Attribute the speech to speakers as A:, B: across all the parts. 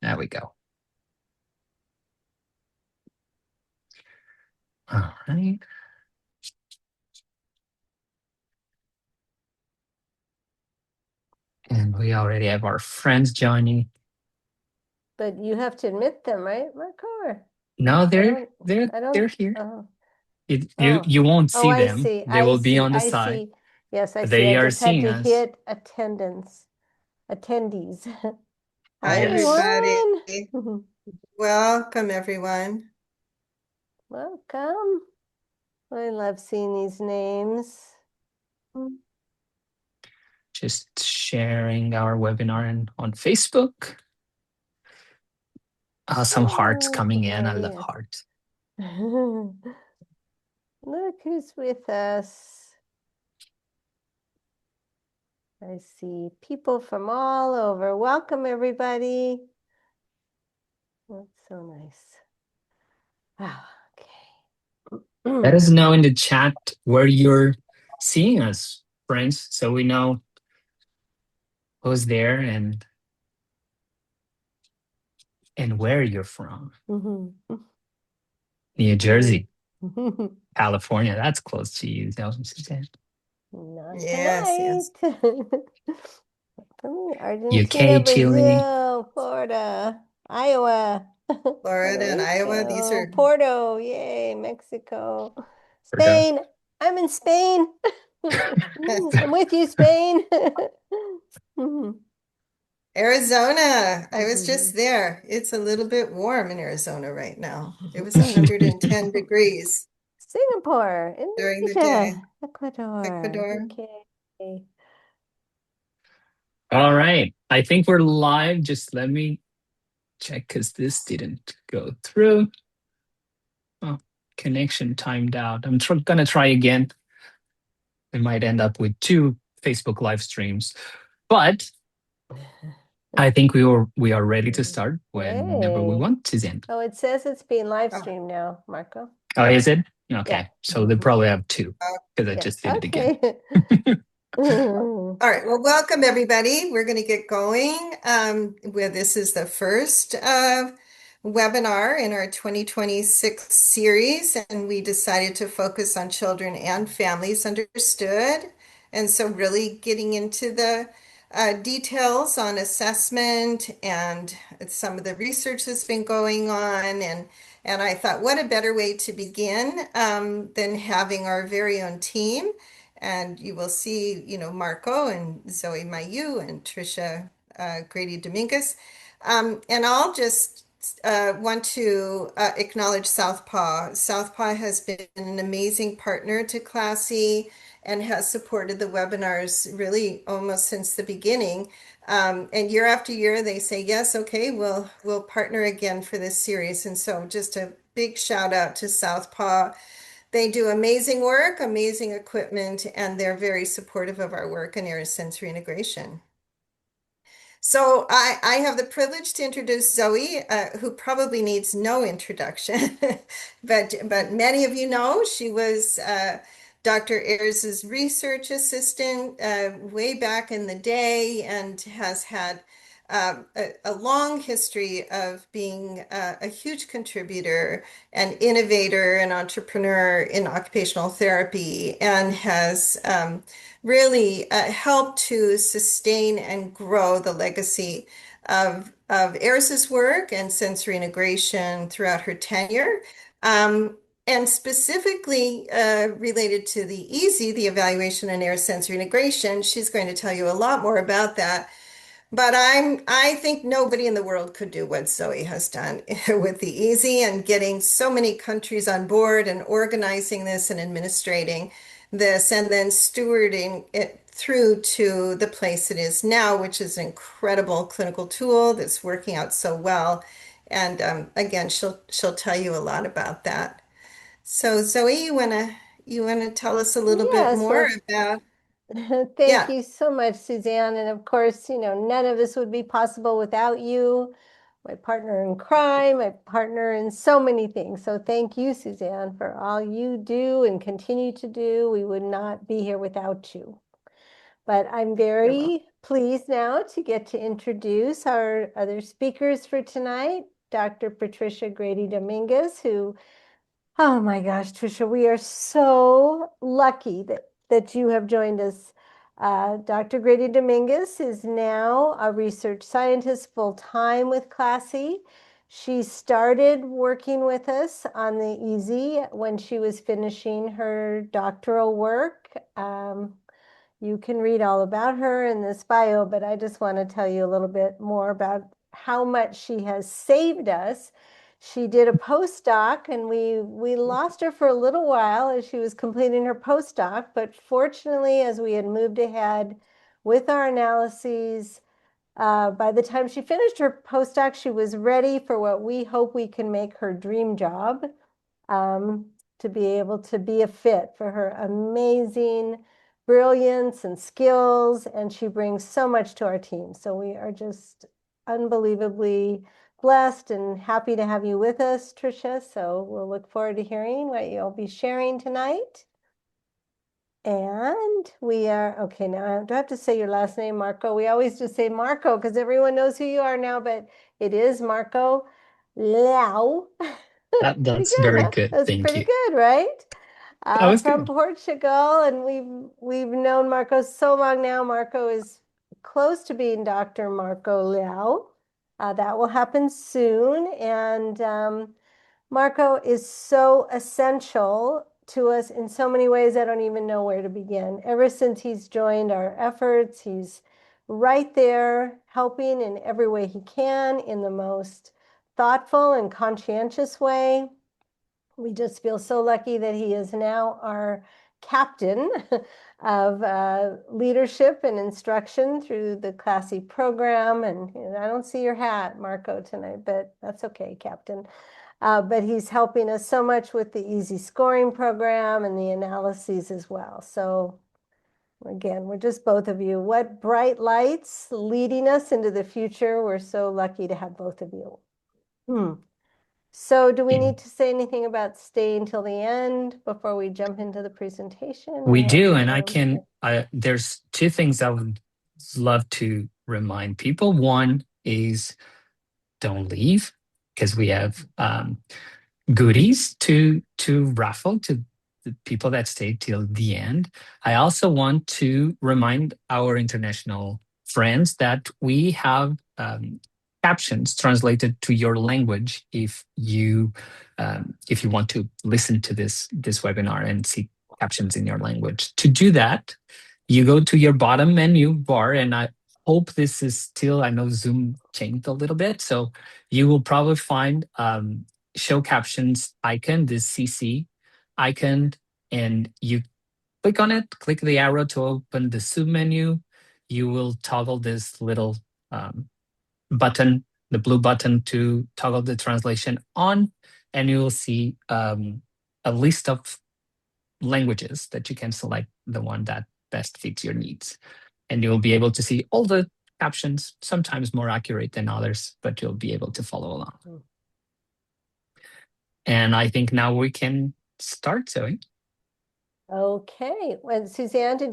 A: There we go. All right. And we already have our friends joining.
B: But you have to admit them, right, Marco?
A: No, they're
B: I don't.
A: here.
B: Oh.
A: You won't see
B: I
A: them.
B: see.
A: They will be on the side.
B: See. Yes, I see.
A: They
B: I
A: are
B: just had
A: seeing
B: to
A: us.
B: hit attendees.
C: Hi,
A: Yes.
C: everybody. Welcome, everyone.
B: Welcome. I love seeing these names.
A: Just sharing our webinar on Facebook. Some hearts coming in. I love hearts.
B: Look who's with us. I see people from all over. Welcome, everybody. That's so nice. Ah, okay.
A: Let us know in the chat where you're seeing us, friends, so we know who's there and where you're from. New Jersey, California. That's close to you, Suzanne.
B: Not
C: Yes.
B: Argentina,
A: UK, Chile,
B: Brazil, Florida, Iowa.
C: Florida and Iowa, these are
B: Porto, yay, Mexico, Spain. I'm in Spain. I'm with you, Spain.
C: Arizona. I was just there. It's a little bit warm in Arizona right now. It was 110 degrees.
B: Singapore, Indonesia,
C: during the day.
B: Ecuador. Okay.
A: All right. I think we're live. Just let me check because this didn't go through. Oh, connection timed out. I'm gonna try again. We might end up with 2 Facebook live streams, but I think we are ready to start whenever we want, Suzanne.
B: Oh, it says it's being live streamed now, Marco.
A: Oh, is it? Okay.
B: Yeah.
A: So they probably have 2 because I just did it again.
C: All right. Well, welcome, everybody. We're going to get going. This is the first webinar in our 2026 series, and we decided to focus on children and families understood. And so really getting into the details on assessment and some of the research that's been going on. And I thought, what a better way to begin than having our very own team. And you will see, Marco and Zoe Mailloux and Tricia Grady Dominguez. And I'll just want to acknowledge Southpaw. Southpaw has been an amazing partner to CLASI and has supported the webinars really almost since the beginning. And year after year, they say, yes, okay, we'll partner again for this series. And so just a big shout out to Southpaw. They do amazing work, amazing equipment, and they're very supportive of our work in Ayres Sensory Integration. So I have the privilege to introduce Zoe, who probably needs no introduction, but many of you know she was Dr. Ayres's research assistant way back in the day and has had a long history of being a huge contributor, an innovator, an entrepreneur in occupational therapy, and has really helped to sustain and grow the legacy of Ayres's work and sensory integration throughout her tenure. And specifically related to the EASI, the evaluation and Ayres sensory integration, she's going to tell you a lot more about that. But I think nobody in the world could do what Zoe has done with the EASI and getting so many countries on board and organizing this and administrating this and then stewarding it through to the place it is now, which is an incredible clinical tool that's working out so well. And again, she'll tell you a lot about that. So Zoe, you wanna tell us a little bit more about?
B: Thank you so much, Suzanne. And of course, none of this would be possible without you, my partner in crime, my partner in so many things. So thank you, Suzanne, for all you do and continue to do. We would not be here without you. But I'm very pleased now to get to introduce our other speakers for tonight, Dr. Tricia Grady Dominguez, who, oh my gosh, Tricia, we are so lucky that you have joined us. Dr. Grady Dominguez is now a research scientist full-time with CLASI. She started working with us on the EASI when she was finishing her doctoral work. You can read all about her in this bio, but I just want to tell you a little bit more about how much she has saved us. She did a postdoc, and we lost her for a little while as she was completing her postdoc, but fortunately, as we had moved ahead with our analyses, by the time she finished her postdoc, she was ready for what we hope we can make her dream job, to be able to be a fit for her amazing brilliance and skills, and she brings so much to our team. So we are just unbelievably blessed and happy to have you with us, Tricia. So we'll look forward to hearing what you'll be sharing tonight. And we are, okay, now I do have to say your last name, Marco. We always just say Marco because everyone knows who you are now, but it is Marco Leão.
A: That's very good.
B: That's
A: Thank
B: pretty
A: you.
B: good, right?
A: That was
B: From
A: good.
B: Portugal, and we've known Marco so long now. Marco is close to being Dr. Marco Leão. That will happen soon, and Marco is so essential to us in so many ways. I don't even know where to begin. Ever since he's joined our efforts, he's right there helping in every way he can in the most thoughtful and conscientious way. We just feel so lucky that he is now our captain of leadership and instruction through the CLASI program. And I don't see your hat, Marco, tonight, but that's okay, Captain. But he's helping us so much with the EASI scoring program and the analyses as well. So again, we're just both of you. What bright lights leading us into the future. We're so lucky to have both of you. So do we need to say anything about staying till the end before we jump into the presentation?
A: We do, and there's two things I would love to remind people. One is don't leave, because we have goodies to raffle to the people that stay till the end. I also want to remind our international friends that we have captions translated to your language if you want to listen to this webinar and see captions in your language. To do that, you go to your bottom menu bar, and I hope this is still, I know Zoom changed a little bit, so you will probably find show captions icon, this CC icon, and you click on it, click the arrow to open the submenu. You will toggle this little button, the blue button, to toggle the translation on, and you will see a list of languages that you can select the one that best fits your needs. And you'll be able to see all the captions, sometimes more accurate than others, but you'll be able to follow along. And I think now we can start, Zoe.
B: Okay. Well, Suzanne, do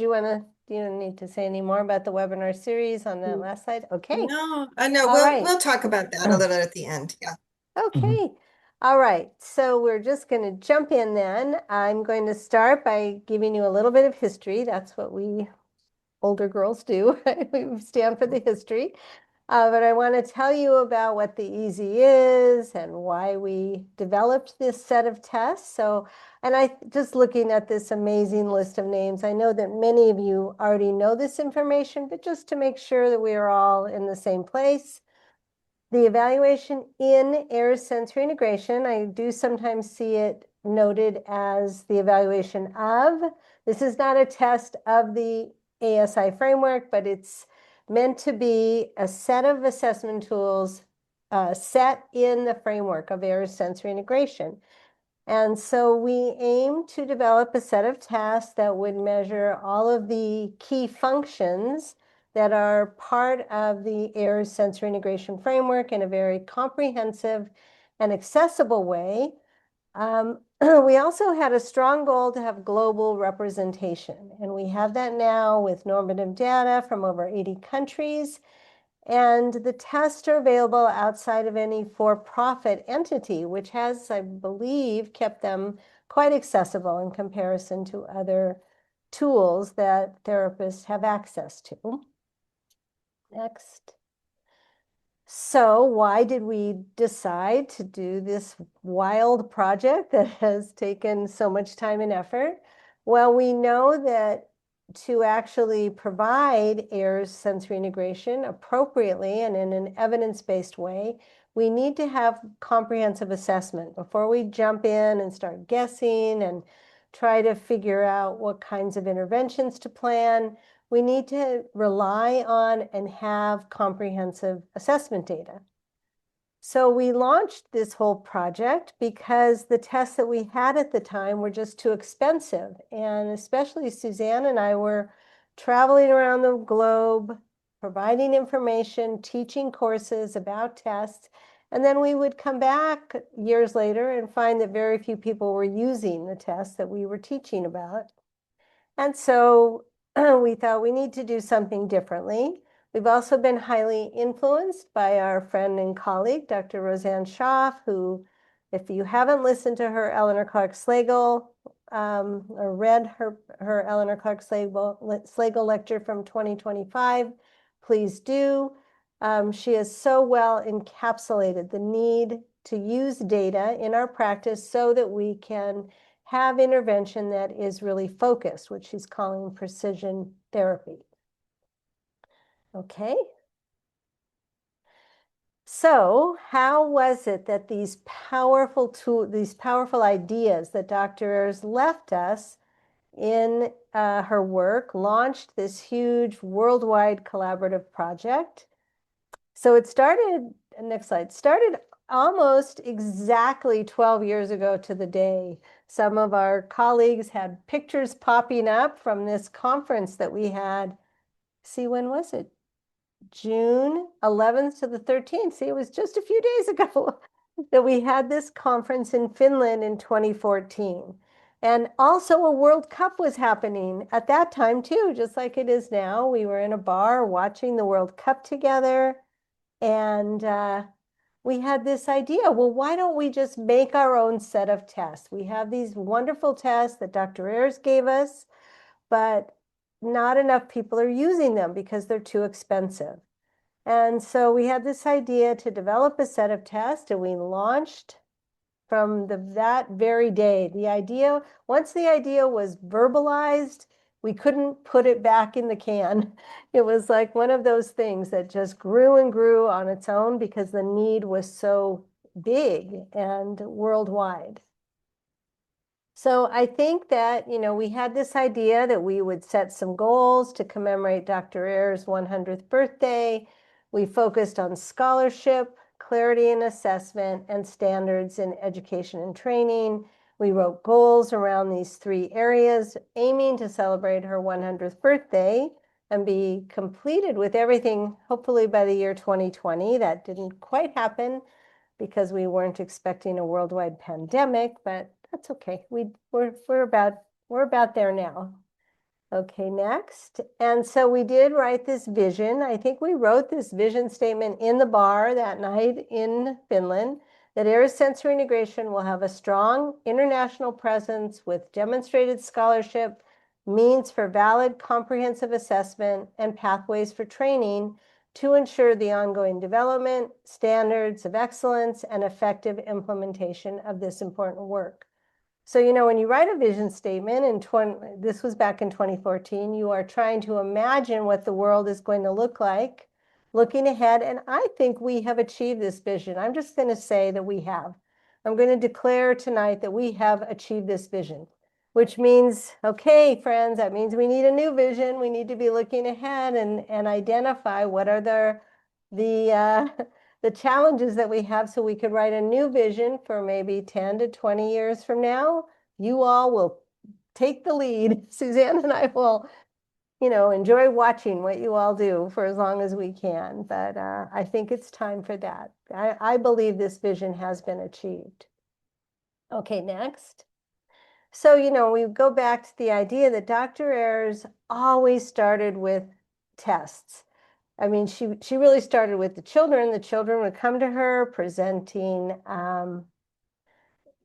B: you need to say any more about the webinar series on that last slide? Okay.
C: No, we'll talk about that a little at the end. Yeah.
B: Okay. All right. So we're just going to jump in then. I'm going to start by giving you a little bit of history. That's what we older girls do. We stand for the history. But I want to tell you about what the EASI is and why we developed this set of tests. And just looking at this amazing list of names, I know that many of you already know this information, but just to make sure that we are all in the same place. The evaluation in Ayres Sensory Integration, I do sometimes see it noted as the evaluation of. This is not a test of the ASI framework, but it's meant to be a set of assessment tools set in the framework of Ayres Sensory Integration. And so we aim to develop a set of tests that would measure all of the key functions that are part of the Ayres Sensory Integration framework in a very comprehensive and accessible way. we also had a strong goal to have global representation, and we have that now with normative data from over 80 countries. And the tests are available outside of any for-profit entity, which has, I believe, kept them quite accessible in comparison to other tools that therapists have access to. Next. So why did we decide to do this wild project that has taken so much time and effort? Well, we know that to actually provide Ayres sensory integration appropriately and in an evidence-based way, we need to have comprehensive assessment before we jump in and start guessing and try to figure out what kinds of interventions to plan. We need to rely on and have comprehensive assessment data. So we launched this whole project because the tests that we had at the time were just too expensive. And especially Suzanne and I were traveling around the globe, providing information, teaching courses about tests. And then we would come back years later and find that very few people were using the tests that we were teaching about. And so we thought we need to do something differently. We've also been highly influenced by our friend and colleague, Dr. Roseanne Schaaf, who, if you haven't listened to her Eleanor Clark Slagle or read her Eleanor Clark Slagle lecture from 2025, please do. She has so well encapsulated the need to use data in our practice so that we can have intervention that is really focused, which she's calling precision therapy. Okay. So how was it that these powerful ideas that Dr. Ayres left us in her work launched this huge worldwide collaborative project? So it started, next slide, started almost exactly 12 years ago to the day. Some of our colleagues had pictures popping up from this conference that we had. See, when was it? June 11th to the 13th. See, it was just a few days ago that we had this conference in Finland in 2014. And also a World Cup was happening at that time too, just like it is now. We were in a bar watching the World Cup together. And we had this idea, well, why don't we just make our own set of tests? We have these wonderful tests that Dr. Ayres gave us, but not enough people are using them because they're too expensive. And so we had this idea to develop a set of tests, and we launched from that very day. Once the idea was verbalized, we couldn't put it back in the can. It was like one of those things that just grew and grew on its own because the need was so big and worldwide. So I think that, we had this idea that we would set some goals to commemorate Dr. Ayres' 100th birthday. We focused on scholarship, clarity in assessment, and standards in education and training. We wrote goals around these 3 areas, aiming to celebrate her 100th birthday and be completed with everything, hopefully by the year 2020. That didn't quite happen because we weren't expecting a worldwide pandemic, but that's okay. We're about there now. Okay, next. And so we did write this vision. I think we wrote this vision statement in the bar that night in Finland, that Ayres Sensory Integration will have a strong international presence with demonstrated scholarship, means for valid comprehensive assessment, and pathways for training to ensure the ongoing development, standards of excellence, and effective implementation of this important work. So, when you write a vision statement, this was back in 2014, you are trying to imagine what the world is going to look like, looking ahead, and I think we have achieved this vision. I'm just going to say that we have. I'm going to declare tonight that we have achieved this vision, which means, okay, friends, that means we need a new vision. We need to be looking ahead and identify what are the challenges that we have so we could write a new vision for maybe 10 to 20 years from now. You all will take the lead. Suzanne and I will, enjoy watching what you all do for as long as we can. But I think it's time for that. I believe this vision has been achieved. Okay, next. So, we go back to the idea that Dr. Ayres always started with tests. I mean, she really started with the children. The children would come to her presenting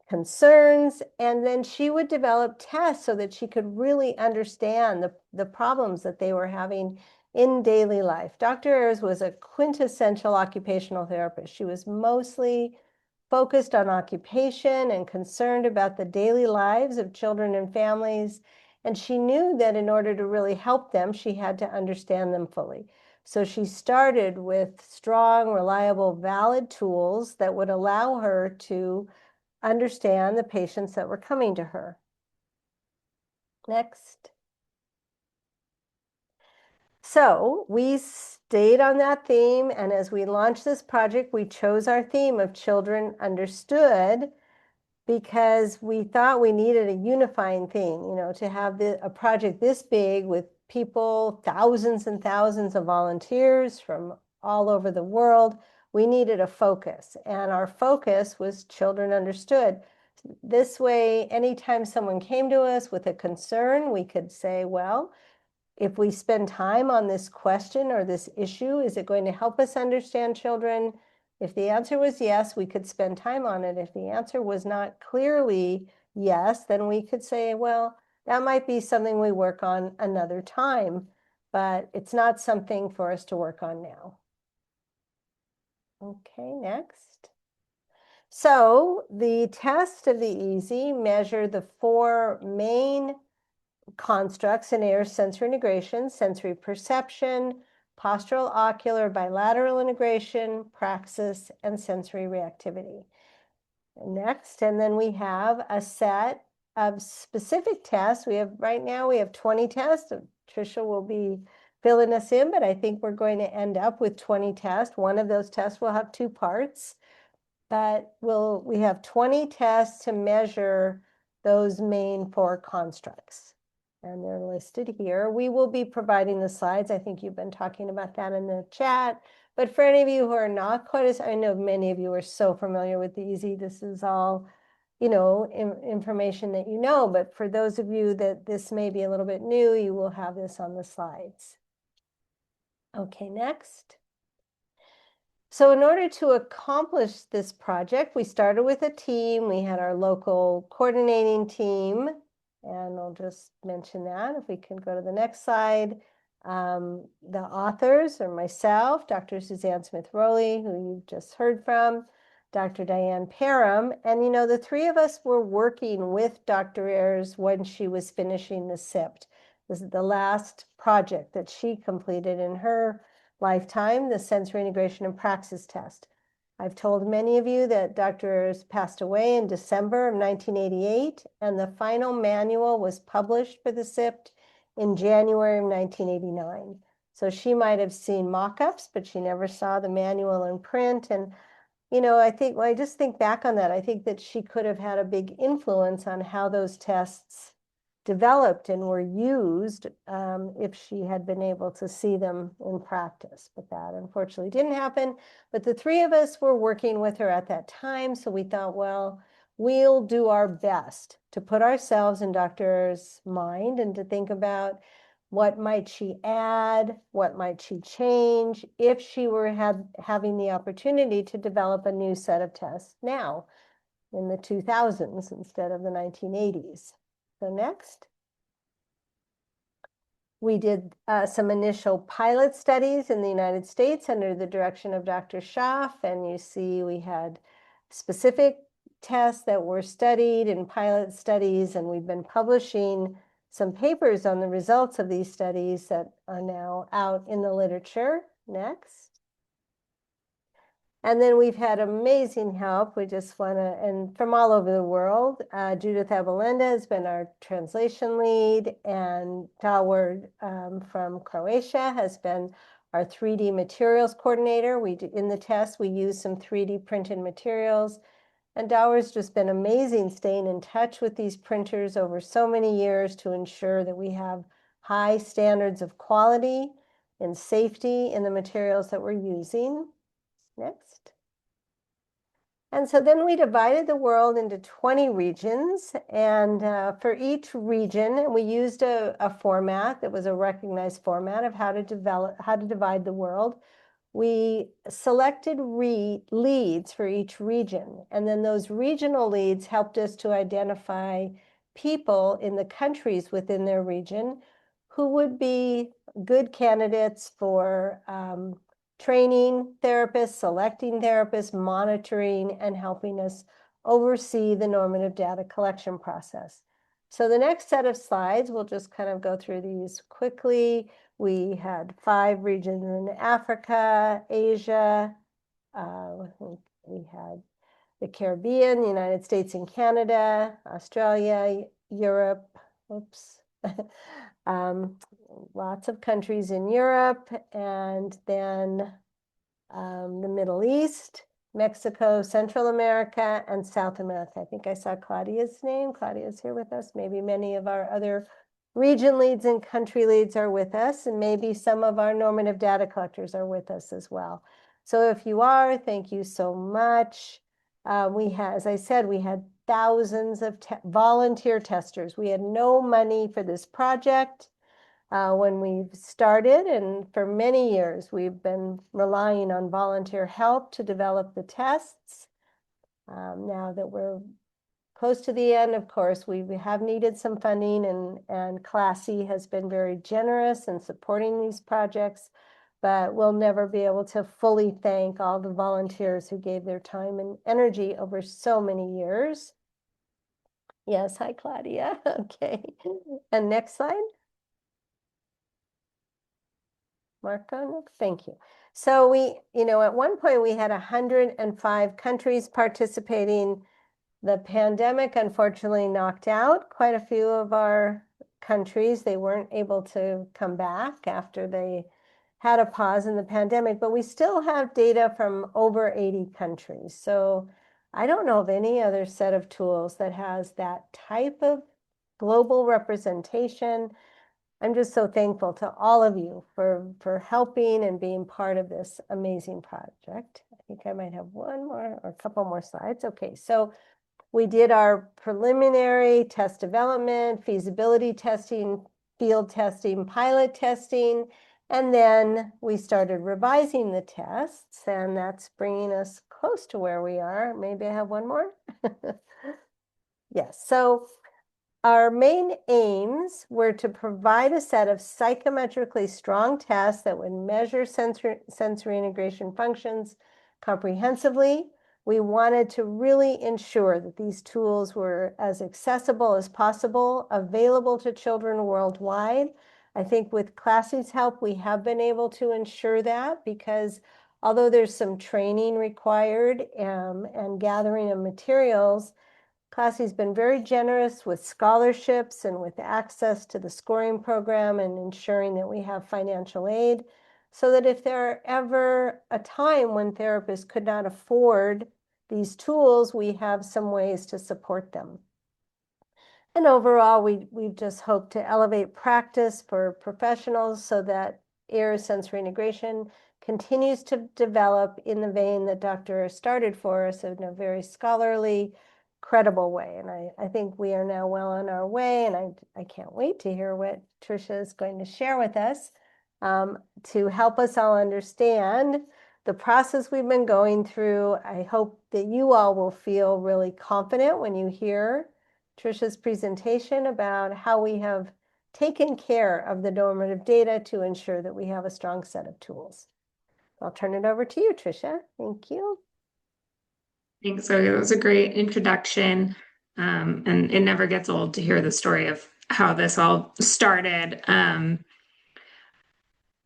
B: concerns, and then she would develop tests so that she could really understand the problems that they were having in daily life. Dr. Ayres was a quintessential occupational therapist. She was mostly focused on occupation and concerned about the daily lives of children and families. And she knew that in order to really help them, she had to understand them fully. So she started with strong, reliable, valid tools that would allow her to understand the patients that were coming to her. Next. So we stayed on that theme, and as we launched this project, we chose our theme of Children Understood because we thought we needed a unifying theme, to have a project this big with people, thousands and thousands of volunteers from all over the world. We needed a focus, and our focus was Children Understood. This way, anytime someone came to us with a concern, we could say, well, if we spend time on this question or this issue, is it going to help us understand children? If the answer was yes, we could spend time on it. If the answer was not clearly yes, then we could say, well, that might be something we work on another time, but it's not something for us to work on now. Okay, next. So the test of the EASI measured the 4 main constructs in Ayres Sensory Integration: sensory perception, postural ocular bilateral integration, praxis, and sensory reactivity. Next, and then we have a set of specific tests. Right now we have 20 tests. Tricia will be filling us in, but I think we're going to end up with 20 tests. One of those tests will have 2 parts. But we have 20 tests to measure those main 4 constructs. And they're listed here. We will be providing the slides. I think you've been talking about that in the chat. But for any of you who are not quite as, I know many of you are so familiar with the EASI. This is all, information that you know. But for those of you that this may be a little bit new, you will have this on the slides. Okay, next. So in order to accomplish this project, we started with a team. We had our local coordinating team, and I'll just mention that if we can go to the next slide. The authors are myself, Dr. Suzanne Smith-Rowley, who you've just heard from, Dr. Diane Parham, and the 3 of us were working with Dr. Ayres when she was finishing the SIPT. This is the last project that she completed in her lifetime, the sensory integration and praxis test. I've told many of you that Dr. Ayres passed away in December of 1988, and the final manual was published for the SIPT in January of 1989. So she might have seen mock-ups, but she never saw the manual in print. And, I just think back on that. I think that she could have had a big influence on how those tests developed and were used if she had been able to see them in practice. But that unfortunately didn't happen. But the 3 of us were working with her at that time. So we thought, well, we'll do our best to put ourselves in Dr.'s mind and to think about what might she add, what might she change if she were having the opportunity to develop a new set of tests now in the 2000s instead of the 1980s. So next. We did some initial pilot studies in the United States under the direction of Dr. Schaff, and you see we had specific tests that were studied in pilot studies, and we've been publishing some papers on the results of these studies that are now out in the literature. Next. And then we've had amazing help. We just want to, and from all over the world. Judith Abalenda has been our translation lead, and Daward from Croatia has been our 3D materials coordinator. In the test, we used some 3D printed materials. And Daward's just been amazing staying in touch with these printers over so many years to ensure that we have high standards of quality and safety in the materials that we're using. Next. And so then we divided the world into 20 regions, and for each region, and we used a format that was a recognized format of how to divide the world. We selected leads for each region, and then those regional leads helped us to identify people in the countries within their region who would be good candidates for training therapists, selecting therapists, monitoring, and helping us oversee the normative data collection process. So the next set of slides, we'll just kind of go through these quickly. We had 5 regions in Africa, Asia, we had the Caribbean, the United States and Canada, Australia, Europe, oops, lots of countries in Europe, and then the Middle East, Mexico, Central America, and South America. I think I saw Claudia's name. Claudia's here with us. Maybe many of our other region leads and country leads are with us, and maybe some of our normative data collectors are with us as well. So if you are, thank you so much. We had, as I said, we had thousands of volunteer testers. We had no money for this project when we started, and for many years we've been relying on volunteer help to develop the tests. Now that we're close to the end, of course, we have needed some funding, and CLASI has been very generous in supporting these projects, but we'll never be able to fully thank all the volunteers who gave their time and energy over so many years. Yes, hi, Claudia. Okay, and next slide. Marco, thank you. So we, at one point we had 105 countries participating. The pandemic unfortunately knocked out quite a few of our countries. They weren't able to come back after they had a pause in the pandemic, but we still have data from over 80 countries. So I don't know of any other set of tools that has that type of global representation. I'm just so thankful to all of you for helping and being part of this amazing project. I think I might have one more or a couple more slides. Okay, so we did our preliminary test development, feasibility testing, field testing, pilot testing, and then we started revising the tests, and that's bringing us close to where we are. Maybe I have one more. Yes, so our main aims were to provide a set of psychometrically strong tests that would measure sensory integration functions comprehensively. We wanted to really ensure that these tools were as accessible as possible, available to children worldwide. I think with CLASI's help, we have been able to ensure that, because although there's some training required and gathering of materials, CLASI's been very generous with scholarships and with access to the scoring program and ensuring that we have financial aid, so that if there are ever a time when therapists could not afford these tools, we have some ways to support them. And overall, we just hope to elevate practice for professionals so that Ayres Sensory Integration continues to develop in the vein that Dr. started for us, in a very scholarly, credible way. And I think we are now well on our way, and I can't wait to hear what Tricia is going to share with us to help us all understand the process we've been going through. I hope that you all will feel really confident when you hear Tricia's presentation about how we have taken care of the normative data to ensure that we have a strong set of tools. I'll turn it over to you, Tricia. Thank you.
D: Thanks, Zoe. That was a great introduction. And it never gets old to hear the story of how this all started.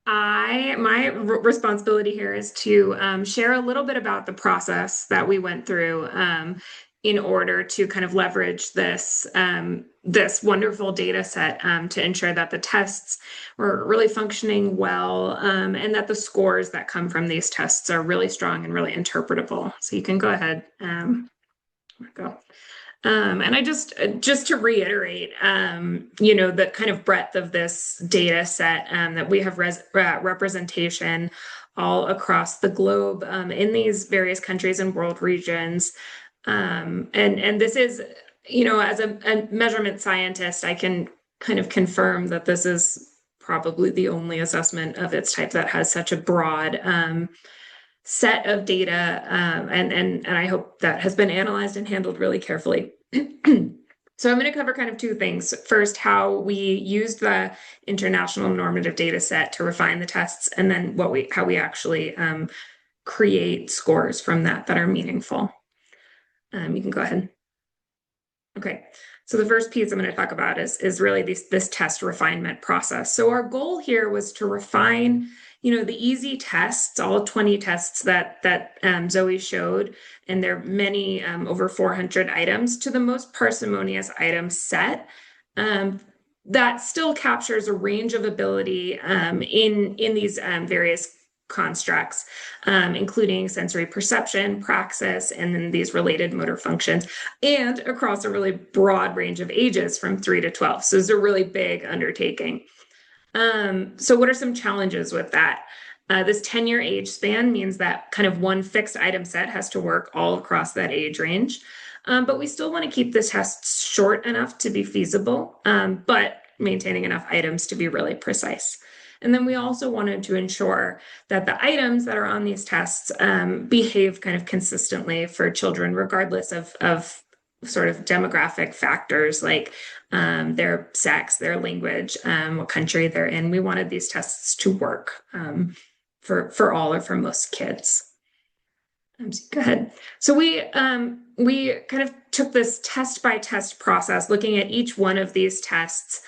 D: My responsibility here is to share a little bit about the process that we went through in order to kind of leverage this this wonderful data set to ensure that the tests were really functioning well, and that the scores that come from these tests are really strong and really interpretable. So you can go ahead. And I just to reiterate, the kind of breadth of this data set, that we have representation all across the globe in these various countries and world regions. And this is, you know, as a measurement scientist, I can kind of confirm that this is probably the only assessment of its type that has such a broad set of data, and I hope that has been analyzed and handled really carefully. So I'm going to cover kind of two things. First, how we used the international normative data set to refine the tests, and then how we actually create scores from that are meaningful. You can go ahead. Okay. So the first piece I'm going to talk about is really this test refinement process. So our goal here was to refine, you know, the easy tests, all 20 tests that Zoe showed, and there are many, over 400 items, to the most parsimonious item set that still captures a range of ability in these various constructs, including sensory perception, praxis, and then these related motor functions, and across a really broad range of ages from 3 to 12. So it's a really big undertaking. So what are some challenges with that? This 10-year age span means that kind of one fixed item set has to work all across that age range. But we still want to keep the tests short enough to be feasible, but maintaining enough items to be really precise. And then we also wanted to ensure that the items that are on these tests behave kind of consistently for children, regardless of sort of demographic factors like their sex, their language, what country they're in. We wanted these tests to work for all or for most kids. Go ahead. So we kind of took this test by test process, looking at each one of these tests,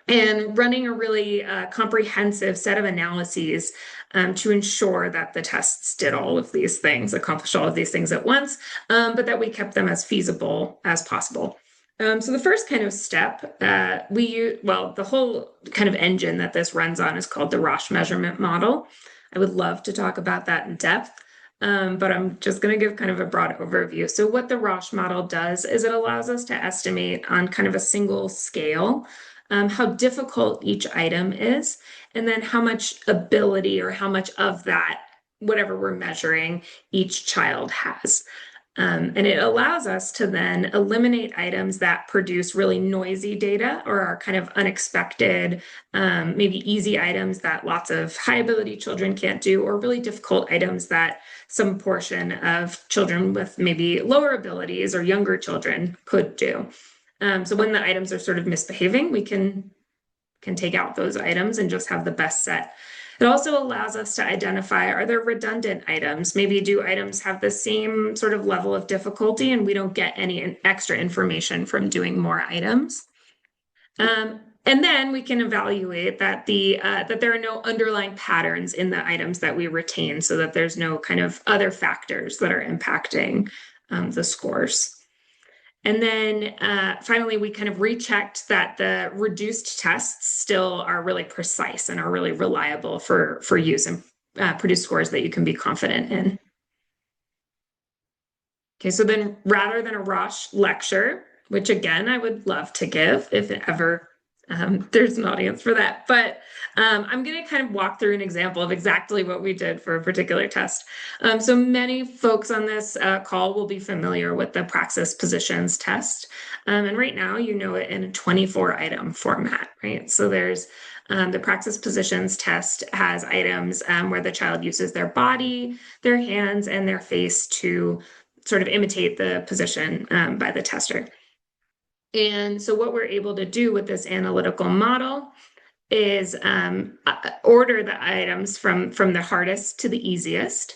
D: and running a really comprehensive set of analyses to ensure that the tests did all of these things, accomplished all of these things at once, but that we kept them as feasible as possible. So the first kind of step, the whole kind of engine that this runs on is called the Roche measurement model. I would love to talk about that in depth, but I'm just going to give kind of a broad overview. So what the Roche model does is it allows us to estimate on kind of a single scale how difficult each item is, and then how much ability or how much of that, whatever we're measuring, each child has. And it allows us to then eliminate items that produce really noisy data or are kind of unexpected, maybe easy items that lots of high ability children can't do, or really difficult items that some portion of children with maybe lower abilities or younger children could do. So when the items are sort of misbehaving, we can take out those items and just have the best set. It also allows us to identify, are there redundant items? Maybe do items have the same sort of level of difficulty and we don't get any extra information from doing more items? And then we can evaluate that that there are no underlying patterns in the items that we retain, so that there's no kind of other factors that are impacting the scores. And then finally, we kind of rechecked that the reduced tests still are really precise and are really reliable for use and produce scores that you can be confident in. Okay, so then rather than a Roche lecture, which again, I would love to give if it ever there's an audience for that, but I'm going to kind of walk through an example of exactly what we did for a particular test. So many folks on this call will be familiar with the praxis positions test. And right now, you know it in a 24 item format, right? So there's the praxis positions test has items where the child uses their body, their hands, and their face to sort of imitate the position by the tester. And so what we're able to do with this analytical model is order the items from the hardest to the easiest,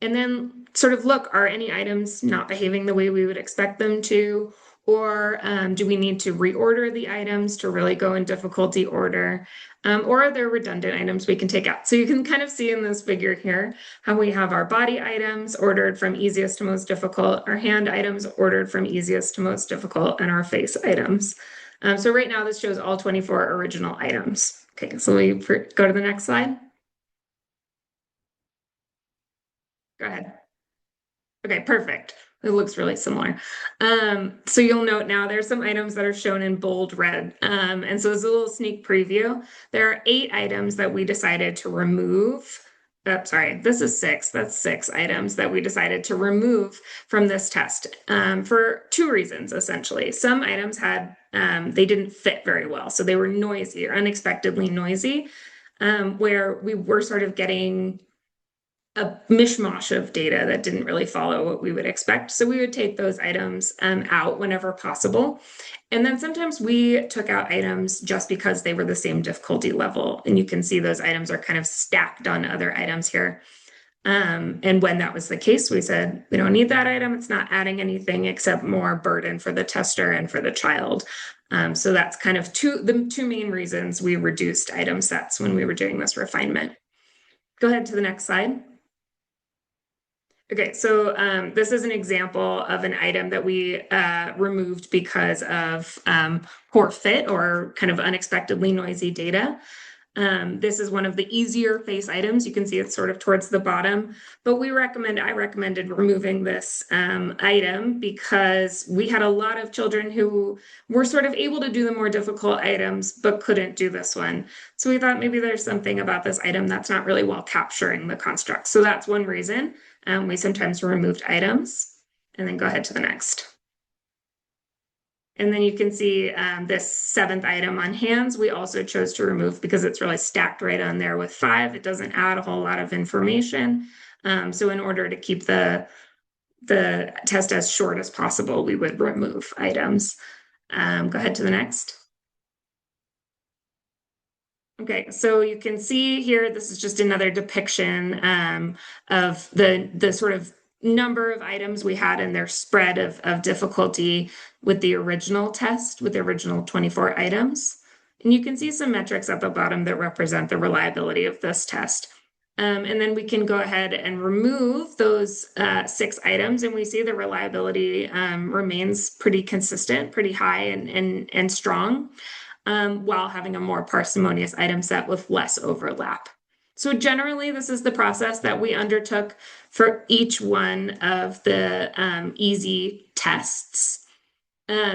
D: and then sort of look, are any items not behaving the way we would expect them to? Or do we need to reorder the items to really go in difficulty order? Or are there redundant items we can take out? So you can kind of see in this figure here how we have our body items ordered from easiest to most difficult, our hand items ordered from easiest to most difficult, and our face items. So right now this shows all 24 original items. Okay, so we go to the next slide. Go ahead. Okay, perfect. It looks really similar. So you'll note now there's some items that are shown in bold red. And so as a little sneak preview, there are 8 items that we decided to remove. Sorry, this is 6. That's 6 items that we decided to remove from this test for 2 reasons, essentially. Some items had, they didn't fit very well. So they were noisy or unexpectedly noisy, where we were sort of getting a mishmash of data that didn't really follow what we would expect. So we would take those items out whenever possible. And then sometimes we took out items just because they were the same difficulty level. And you can see those items are kind of stacked on other items here. And when that was the case, we said, we don't need that item. It's not adding anything except more burden for the tester and for the child. So that's kind of the 2 main reasons we reduced item sets when we were doing this refinement. Go ahead to the next slide. Okay, so this is an example of an item that we removed because of poor fit or kind of unexpectedly noisy data. This is one of the easier face items. You can see it's sort of towards the bottom, but I recommended removing this item because we had a lot of children who were sort of able to do the more difficult items, but couldn't do this one. So we thought maybe there's something about this item that's not really well capturing the construct. So that's one reason we sometimes removed items. And then go ahead to the next. And then you can see this 7th item on hands, we also chose to remove because it's really stacked right on there with 5. It doesn't add a whole lot of information. So in order to keep the test as short as possible, we would remove items. Go ahead to the next. Okay, so you can see here, this is just another depiction of the sort of number of items we had in their spread of difficulty with the original test, with the original 24 items. And you can see some metrics at the bottom that represent the reliability of this test. And then we can go ahead and remove those 6 items, and we see the reliability remains pretty consistent, pretty high and strong, while having a more parsimonious item set with less overlap. So generally, this is the process that we undertook for each one of the EASI tests.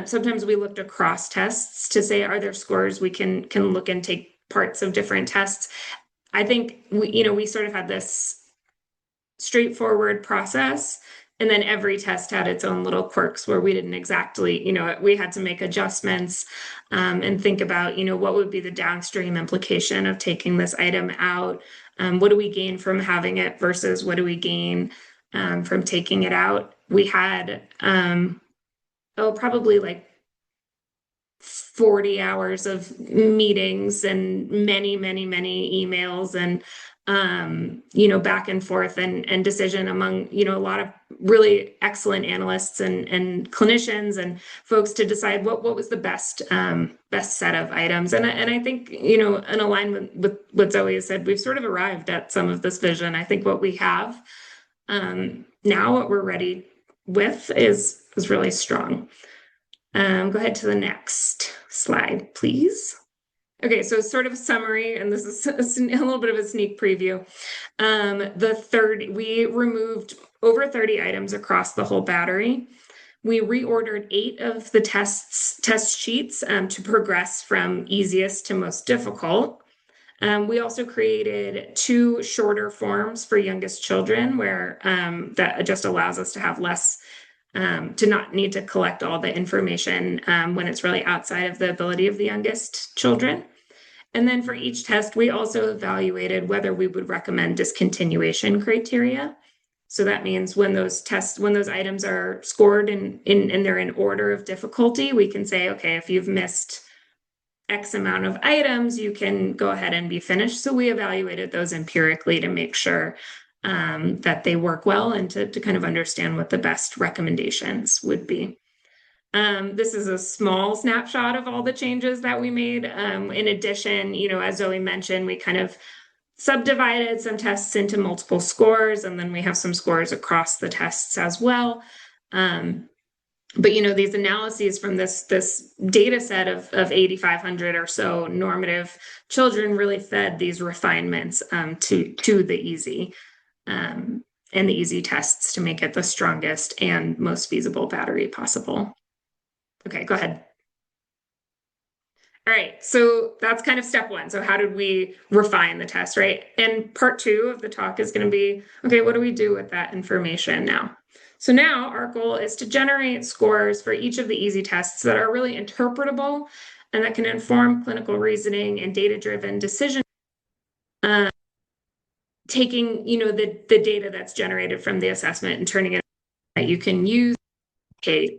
D: Sometimes we looked across tests to say, are there scores we can look and take parts of different tests? I think we sort of had this straightforward process, and then every test had its own little quirks where we didn't exactly, we had to make adjustments and think about, what would be the downstream implication of taking this item out? What do we gain from having it versus what do we gain from taking it out? We had, probably like 40 hours of meetings and many, many, many emails and back and forth and decision among, a lot of really excellent analysts and clinicians and folks to decide what was the best set of items. And I think, in alignment with what Zoe has said, we've sort of arrived at some of this vision. I think what we have now, what we're ready with is really strong. Go ahead to the next slide, please. Okay, so sort of a summary, and this is a little bit of a sneak preview. We removed over 30 items across the whole battery. We reordered 8 of the test sheets to progress from easiest to most difficult. We also created 2 shorter forms for youngest children, where that just allows us to have less to not need to collect all the information when it's really outside of the ability of the youngest children. And then for each test, we also evaluated whether we would recommend discontinuation criteria. So that means when those items are scored and they're in order of difficulty, we can say, okay, if you've missed X amount of items, you can go ahead and be finished. So we evaluated those empirically to make sure that they work well and to kind of understand what the best recommendations would be. This is a small snapshot of all the changes that we made. In addition, as Zoe mentioned, we kind of subdivided some tests into multiple scores, and then we have some scores across the tests as well. But these analyses from this data set of 8,500 or so normative children really fed these refinements to the EASI. And and the EASI tests to make it the strongest and most feasible battery possible. Okay, go ahead. All right, so that's kind of step one. So how did we refine the test, right? And part two of the talk is going to be, okay, what do we do with that information now? So now our goal is to generate scores for each of the EASI tests that are really interpretable and that can inform clinical reasoning and data-driven decision, taking, the data that's generated from the assessment and turning it that you can use. Okay,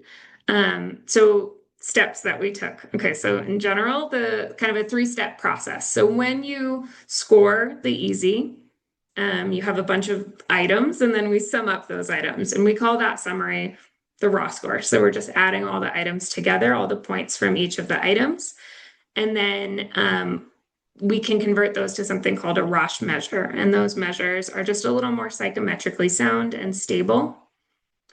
D: so steps that we took. Okay, so in general, the kind of a 3-step process. So when you score the EASI, you have a bunch of items, and then we sum up those items, and we call that summary the raw score. So we're just adding all the items together, all the points from each of the items, and then we can convert those to something called a Roche measure, and those measures are just a little more psychometrically sound and stable.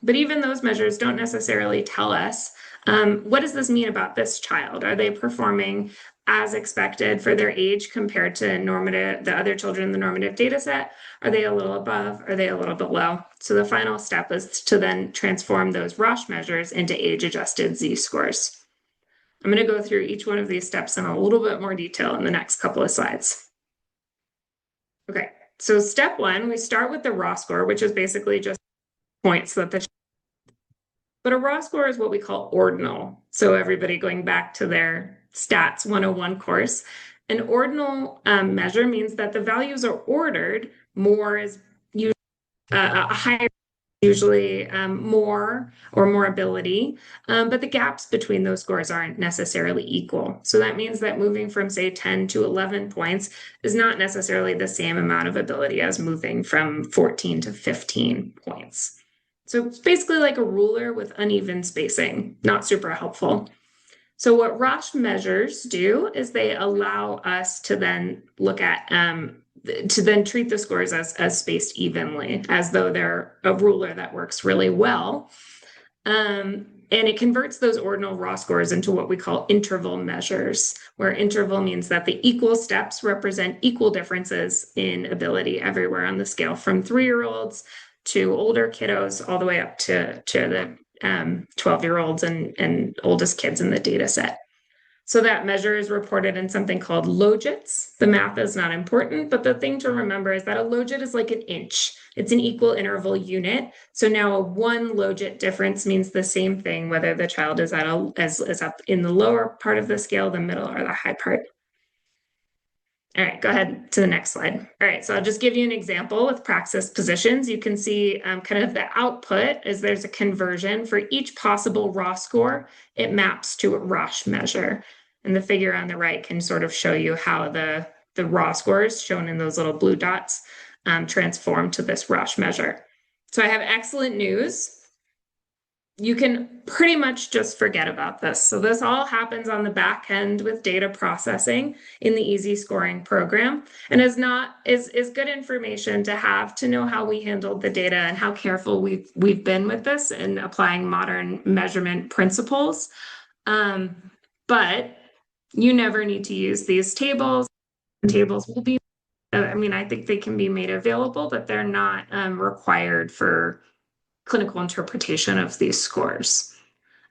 D: But even those measures don't necessarily tell us, what does this mean about this child? Are they performing as expected for their age compared to the other children in the normative data set? Are they a little above? Are they a little below? So the final step is to then transform those Roche measures into age-adjusted Z-scores. I'm going to go through each one of these steps in a little bit more detail in the next couple of slides. Okay, so step one, we start with the raw score, which is basically just points that but a raw score is what we call ordinal. So everybody going back to their stats 101 course, an ordinal measure means that the values are ordered. More is usually a higher, usually more or more ability, but the gaps between those scores aren't necessarily equal. So that means that moving from, say, 10 to 11 points is not necessarily the same amount of ability as moving from 14 to 15 points. So it's basically like a ruler with uneven spacing, not super helpful. So what Roche measures do is they allow us to then look at, to then treat the scores as spaced evenly, as though they're a ruler that works really well. And it converts those ordinal raw scores into what we call interval measures, where interval means that the equal steps represent equal differences in ability everywhere on the scale, from 3-year-olds to older kiddos, all the way up to the 12-year-olds and oldest kids in the data set. So that measure is reported in something called logits. The math is not important, but the thing to remember is that a logit is like an inch. It's an equal interval unit. So now a 1 logit difference means the same thing, whether the child is is up in the lower part of the scale, the middle, or the high part. All right, go ahead to the next slide. All right, so I'll just give you an example with praxis positions. You can see kind of the output is there's a conversion for each possible raw score. It maps to a Roche measure. And the figure on the right can sort of show you how the raw scores shown in those little blue dots transform to this Roche measure. So I have excellent news. You can pretty much just forget about this. So this all happens on the back end with data processing in the EASI scoring program, and is good information to have to know how we handled the data and how careful we've been with this in applying modern measurement principles. But you never need to use these tables. Tables will be, I think they can be made available, but they're not required for clinical interpretation of these scores.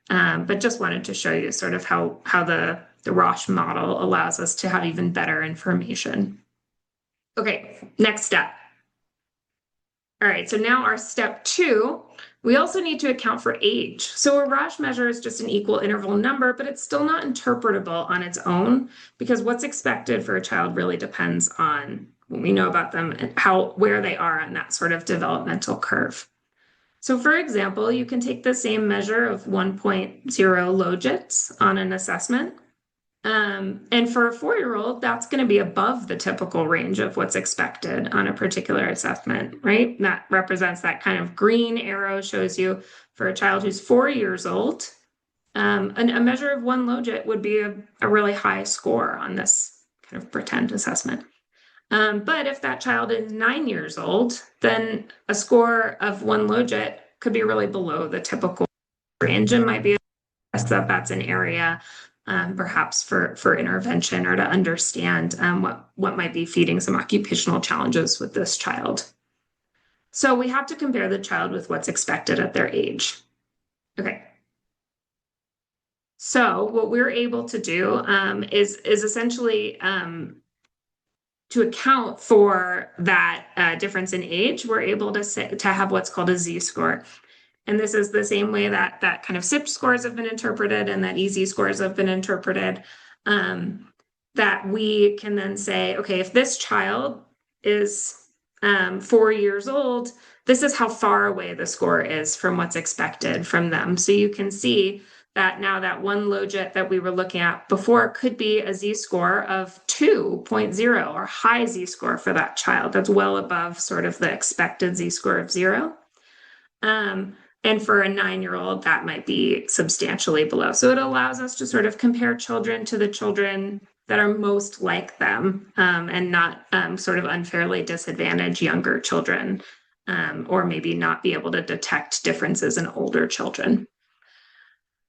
D: But just wanted to show you sort of how the Roche model allows us to have even better information. Okay, next step. All right, so now our step 2, we also need to account for age. So a Roche measure is just an equal interval number, but it's still not interpretable on its own, because what's expected for a child really depends on what we know about them and where they are on that sort of developmental curve. So for example, you can take the same measure of 1.0 logits on an assessment. And for a 4-year-old, that's going to be above the typical range of what's expected on a particular assessment, right? That represents that kind of green arrow shows you for a child who's 4 years old, a measure of 1 logit would be a really high score on this kind of pretend assessment. But if that child is 9 years old, then a score of 1 logit could be really below the typical range and might be that's an area perhaps for intervention or to understand what might be feeding some occupational challenges with this child. So we have to compare the child with what's expected at their age. Okay. So what we're able to do is essentially to account for that difference in age, we're able to have what's called a Z-score. And this is the same way that kind of SIP scores have been interpreted and that EASI scores have been interpreted, that we can then say, okay, if this child is 4 years old, this is how far away the score is from what's expected from them. So you can see that now that one logit that we were looking at before could be a Z-score of 2.0 or high Z-score for that child. That's well above sort of the expected Z-score of 0. And for a 9-year-old, that might be substantially below. So it allows us to sort of compare children to the children that are most like them, and not sort of unfairly disadvantage younger children, or maybe not be able to detect differences in older children.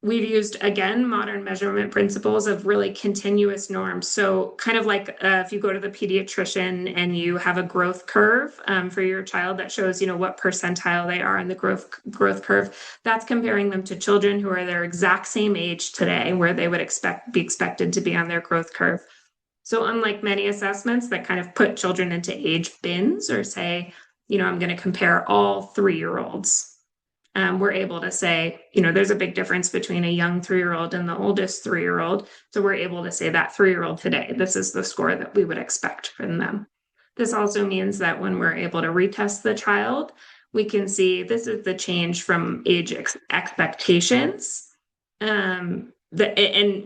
D: We've used, again, modern measurement principles of really continuous norms. So kind of like if you go to the pediatrician and you have a growth curve for your child that shows, what percentile they are in the growth curve, that's comparing them to children who are their exact same age today, where they would be expected to be on their growth curve. So unlike many assessments that kind of put children into age bins or say, I'm going to compare all 3-year-olds. We're able to say, there's a big difference between a young 3-year-old and the oldest 3-year-old. So we're able to say that 3-year-old today, this is the score that we would expect from them. This also means that when we're able to retest the child, we can see this is the change from age expectations. And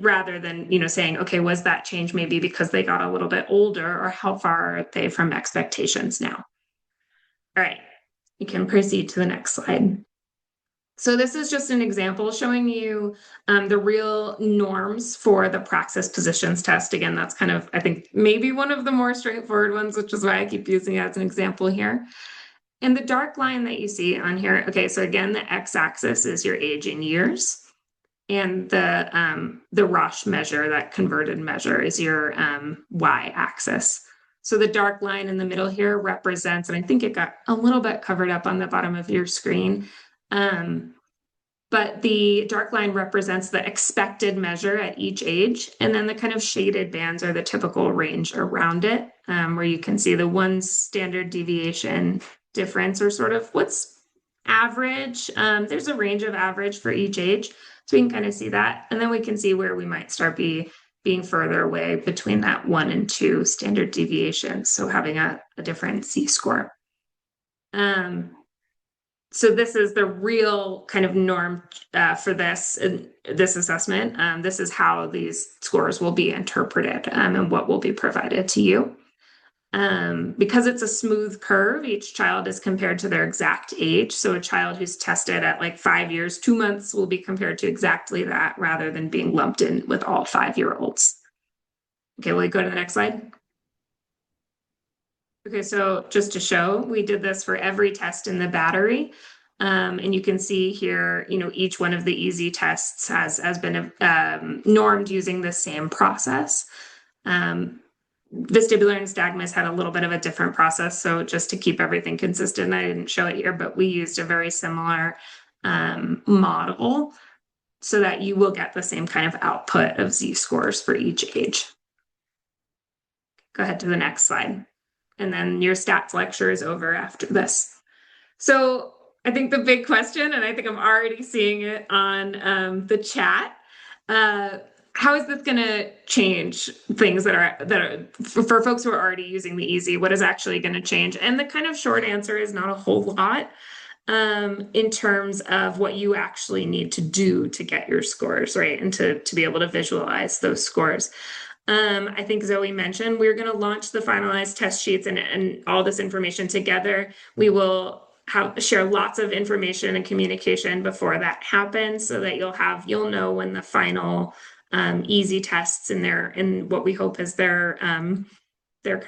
D: rather than, saying, okay, was that change maybe because they got a little bit older, or how far are they from expectations now? All right, you can proceed to the next slide. So this is just an example showing you the real norms for the praxis positions test. Again, that's kind of, I think, maybe one of the more straightforward ones, which is why I keep using it as an example here. And the dark line that you see on here, okay, so again, the x-axis is your age in years. And the Roche measure, that converted measure, is your y-axis. So the dark line in the middle here represents, and I think it got a little bit covered up on the bottom of your screen, but the dark line represents the expected measure at each age. And then the kind of shaded bands are the typical range around it, where you can see the 1 standard deviation difference, or sort of what's average. There's a range of average for each age. So we can kind of see that. And then we can see where we might start being further away between that 1 and 2 standard deviations. So having a different Z-score. So this is the real kind of norm for this assessment. This is how these scores will be interpreted, and what will be provided to you. Because it's a smooth curve, each child is compared to their exact age. So a child who's tested at like 5 years, 2 months will be compared to exactly that, rather than being lumped in with all 5-year-olds. Okay, will you go to the next slide? Okay, so just to show, we did this for every test in the battery. And you can see here, each one of the EASI tests has been normed using the same process. Vestibular and nystagmus had a little bit of a different process. So just to keep everything consistent, I didn't show it here, but we used a very similar model so that you will get the same kind of output of Z-scores for each age. Go ahead to the next slide. And then your stats lecture is over after this. So I think the big question, and I think I'm already seeing it on the chat, how is this going to change things that are for folks who are already using the EASI? What is actually going to change? And the kind of short answer is not a whole lot in terms of what you actually need to do to get your scores, right? And to be able to visualize those scores. I think Zoe mentioned we're going to launch the finalized test sheets and all this information together. We will share lots of information and communication before that happens, so that you'll know when the final EASI tests in what we hope is their kind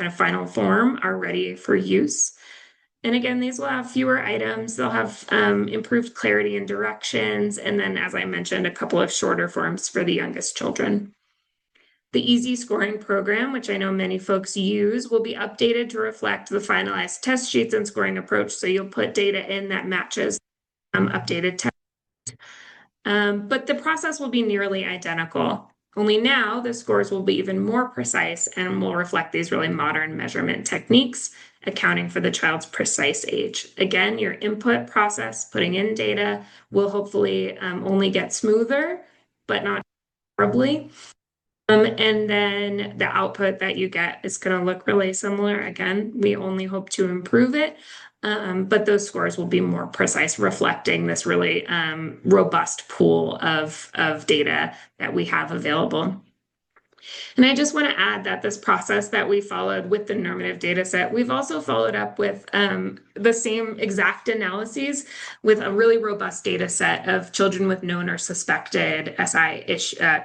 D: of final form are ready for use. And again, these will have fewer items. They'll have improved clarity and directions. And then, as I mentioned, a couple of shorter forms for the youngest children. The EASI scoring program, which I know many folks use, will be updated to reflect the finalized test sheets and scoring approach. So you'll put data in that matches updated test. But the process will be nearly identical. Only now the scores will be even more precise and will reflect these really modern measurement techniques, accounting for the child's precise age. Again, your input process, putting in data, will hopefully only get smoother, but not horribly. And then the output that you get is going to look really similar. Again, we only hope to improve it, but those scores will be more precise, reflecting this really robust pool of data that we have available. And I just want to add that this process that we followed with the normative data set, we've also followed up with the same exact analyses with a really robust data set of children with known or suspected SI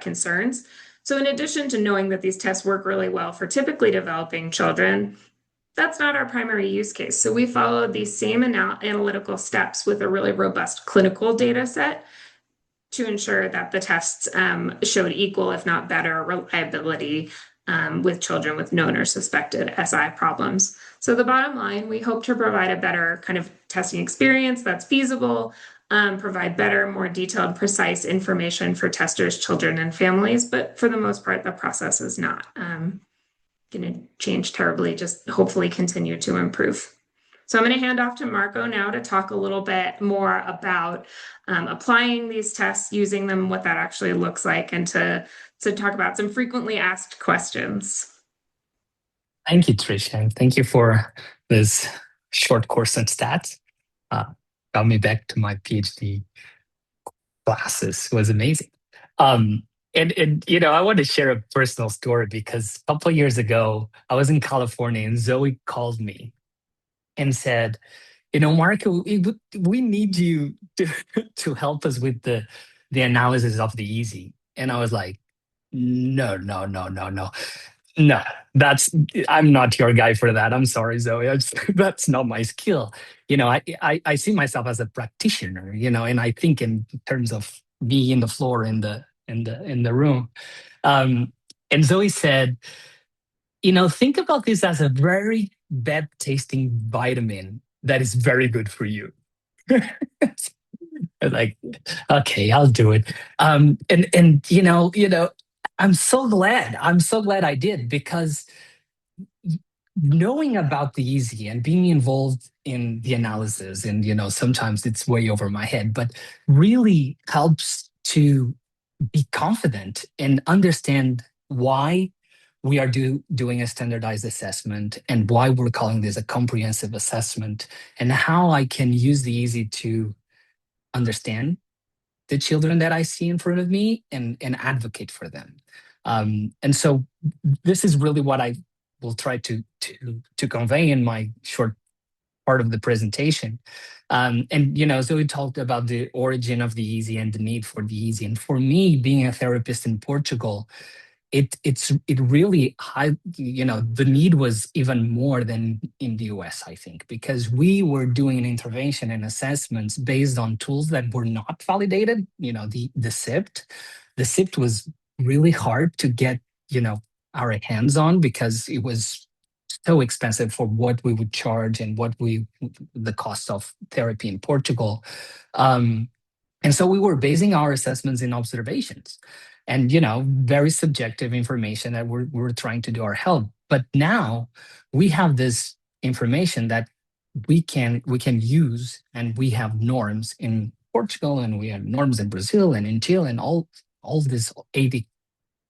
D: concerns. So in addition to knowing that these tests work really well for typically developing children, that's not our primary use case. So we followed these same analytical steps with a really robust clinical data set to ensure that the tests showed equal, if not better, reliability with children with known or suspected SI problems. So the bottom line, we hope to provide a better kind of testing experience that's feasible, provide better, more detailed, precise information for testers, children, and families. But for the most part, the process is not going to change terribly, just hopefully continue to improve. So I'm going to hand off to Marco now to talk a little bit more about applying these tests, using them, what that actually looks like, and to talk about some frequently asked questions.
A: Thank you, Tricia, and thank you for this short course on stats. Got me back to my PhD classes. It was amazing. And you know, I want to share a personal story because a couple of years ago, I was in California and Zoe called me and said, you know, Marco, we need you to help us with the analysis of the EASI. And I was like, no, I'm not your guy for that. I'm sorry, Zoe. That's not my skill. You know, I see myself as a practitioner, you know, and I think in terms of being in the floor in the room. And Zoe said, you know, think about this as a very bad tasting vitamin that is very good for you. Like, okay, I'll do it. And you know, I'm so glad I did, because knowing about the EASI and being involved in the analysis, and you know, sometimes it's way over my head, but really helps to be confident and understand why we are doing a standardized assessment and why we're calling this a comprehensive assessment, and how I can use the EASI to understand the children that I see in front of me and advocate for them. And so this is really what I will try to convey in my short part of the presentation. And you know, so we talked about the origin of the EASI and the need for the EASI. And for me, being a therapist in Portugal, it really you know, the need was even more than in the US, I think, because we were doing an intervention and assessments based on tools that were not validated. You know, the SIPT was really hard to get, you know, our hands on, because it was so expensive for what we would charge and the cost of therapy in Portugal. And so we were basing our assessments in observations and, you know, very subjective information that we're trying to do our help. But now we have this information that we can use, and we have norms in Portugal, and we have norms in Brazil and in Chile and all these 80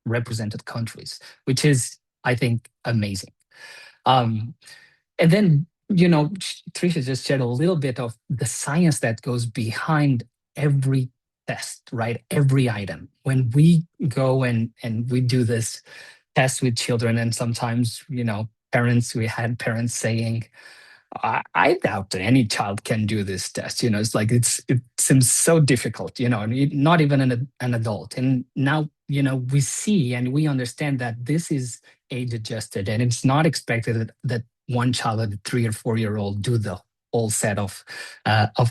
A: represented countries, which is, I think, amazing. And then, you know, Tricia just shared a little bit of the science that goes behind every test, right? Every item. When we go and we do this test with children, and sometimes, you know, we had parents saying, I doubt that any child can do this test. You know, it's like, it seems so difficult, you know, not even an adult. And now, you know, we see and we understand that this is age adjusted, and it's not expected that one child, a 3 or 4 year old, do the whole set of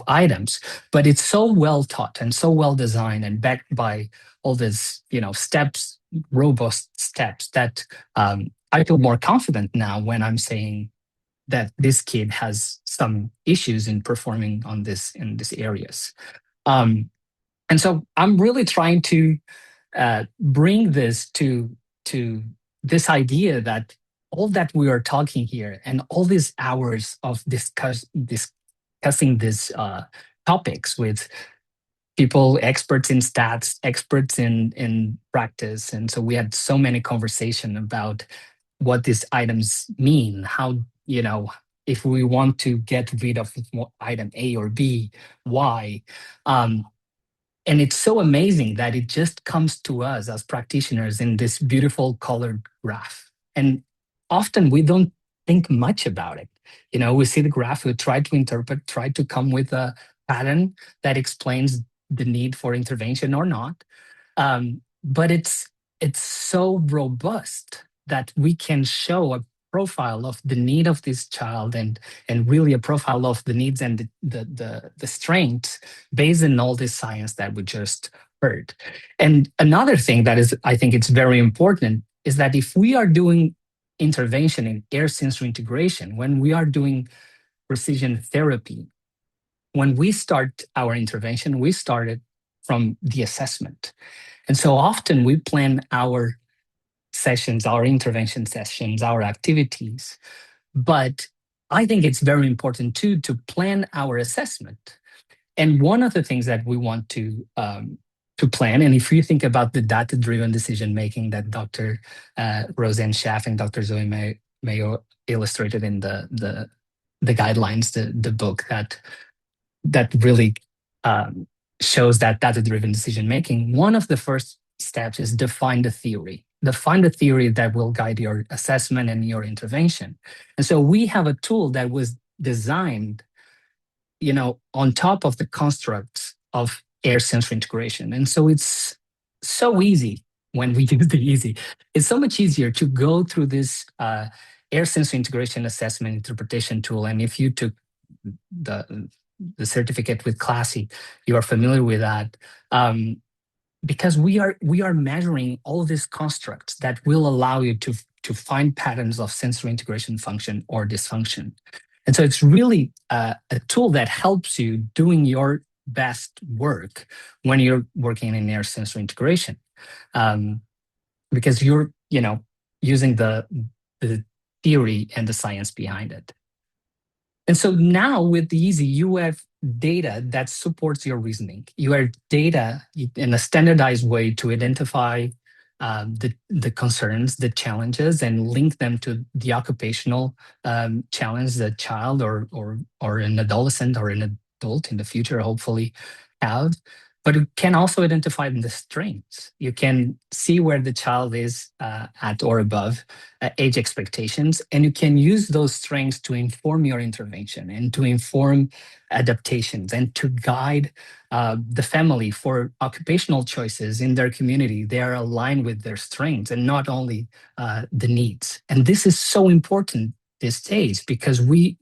A: items. But it's so well taught and so well designed and backed by all these, steps, robust steps that I feel more confident now when I'm saying that this kid has some issues in performing in these areas. And so I'm really trying to bring this to this idea that all that we are talking here and all these hours of discussing these topics with people, experts in stats, experts in practice. And so we had so many conversations about what these items mean, how, if we want to get rid of item A or B, why. And it's so amazing that it just comes to us as practitioners in this beautiful colored graph. And often we don't think much about it. We see the graph, we try to interpret, try to come with a pattern that explains the need for intervention or not. But it's so robust that we can show a profile of the need of this child and really a profile of the needs and the strengths based on all this science that we just heard. And another thing that is, I think it's very important, is that if we are doing intervention in Ayres Sensory Integration, when we are doing precision therapy, when we start our intervention, we start it from the assessment. And so often we plan our sessions, our intervention sessions, our activities. But I think it's very important too to plan our assessment. And one of the things that we want to plan, and if you think about the data-driven decision-making that Dr. Roseanne Schaff and Dr. Zoe Mailloux illustrated in the guidelines, the book that really shows that data-driven decision-making, one of the first steps is define the theory. Define the theory that will guide your assessment and your intervention. And so we have a tool that was designed, on top of the constructs of Ayres Sensory Integration. And so it's so easy when we use the EASI. It's so much easier to go through this Ayres Sensory Integration assessment interpretation tool. And if you took the certificate with CLASI, you are familiar with that. Because we are measuring all these constructs that will allow you to find patterns of sensory integration function or dysfunction. And so it's really a tool that helps you doing your best work when you're working in Ayres Sensory Integration, because you're using the theory and the science behind it. And so now with the EASI, you have data that supports your reasoning. You have data in a standardized way to identify the concerns, the challenges, and link them to the occupational challenge that child or an adolescent or an adult in the future hopefully have. But you can also identify the strengths. You can see where the child is at or above age expectations, and you can use those strengths to inform your intervention and to inform adaptations and to guide the family for occupational choices in their community. They are aligned with their strengths and not only the needs. And this is so important these days because we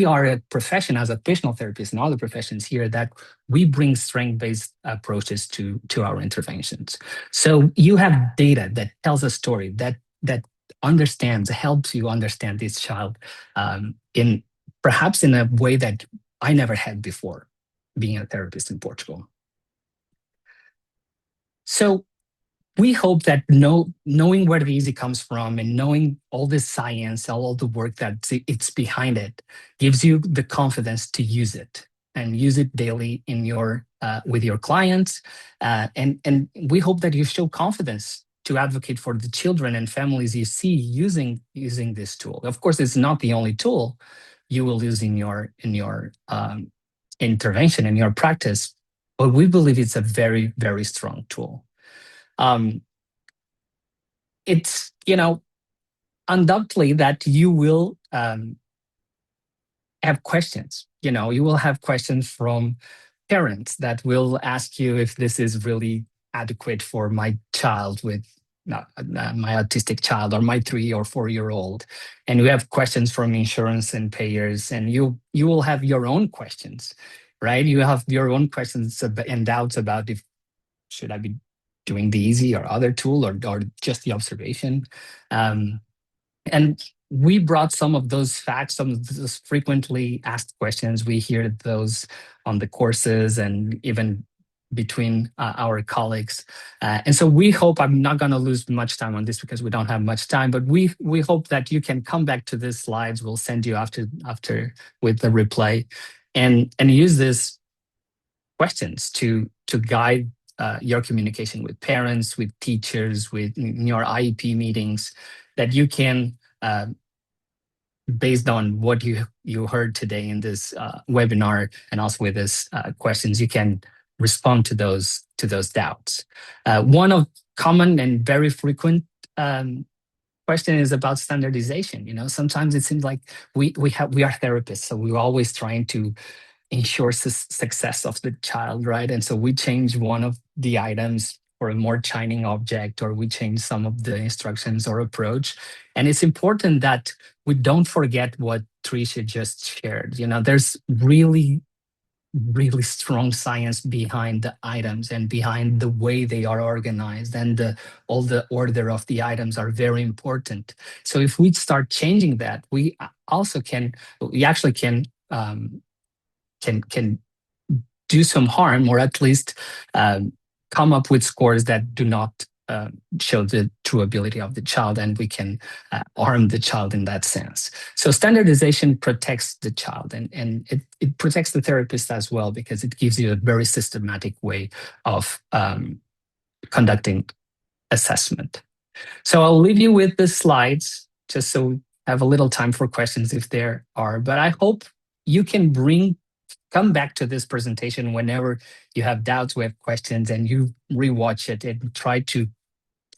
A: are a profession as occupational therapists and other professions here that we bring strength-based approaches to our interventions. So you have data that tells a story that helps you understand this child in perhaps in a way that I never had before being a therapist in Portugal. So we hope that knowing where the EASI comes from and knowing all the science, all the work that it's behind it, gives you the confidence to use it and use it daily in your with your clients. And we hope that you show confidence to advocate for the children and families you see using this tool. Of course, it's not the only tool you will use in your intervention, in your practice, but we believe it's a very, very strong tool. It's, undoubtedly that you will have questions. You will have questions from parents that will ask you if this is really adequate for my child with my autistic child or my 3 or 4-year-old. And you have questions from insurance and payers, and you will have your own questions, right? You have your own questions and doubts about if should I be doing the EASI or other tool or just the observation? And we brought some of those facts, some of those frequently asked questions. We hear those on the courses and even between our colleagues. And so we hope, I'm not going to lose much time on this because we don't have much time, but we hope that you can come back to these slides. We'll send you after with the replay and use these questions to guide your communication with parents, with teachers, with your IEP meetings, that you can based on what you heard today in this webinar and also with these questions, you can respond to those doubts. One of common and very frequent question is about standardization. Sometimes it seems like we are therapists, so we're always trying to ensure success of the child, right? And so we change one of the items for a more shining object, or we change some of the instructions or approach. And it's important that we don't forget what Tricia just shared. There's really, really strong science behind the items and behind the way they are organized, and all the order of the items are very important. So if we start changing that, we actually can do some harm, or at least come up with scores that do not show the true ability of the child, and we can harm the child in that sense. So standardization protects the child, and it protects the therapist as well, because it gives you a very systematic way of conducting assessment. So I'll leave you with the slides just so we have a little time for questions if there are, but I hope you can come back to this presentation whenever you have doubts, we have questions, and you rewatch it and try to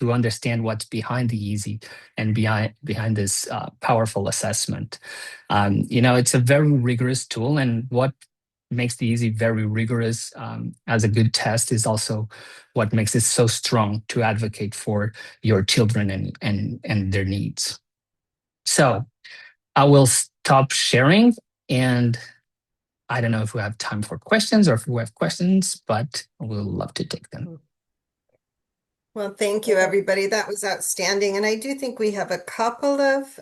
A: understand what's behind the EASI and behind this powerful assessment. It's a very rigorous tool, and what makes the EASI very rigorous as a good test is also what makes it so strong to advocate for your children and their needs. So I will stop sharing, and I don't know if we have time for questions or if we have questions, but we'll love to take them.
C: Well, thank you, everybody. That was outstanding. And I do think we have a couple of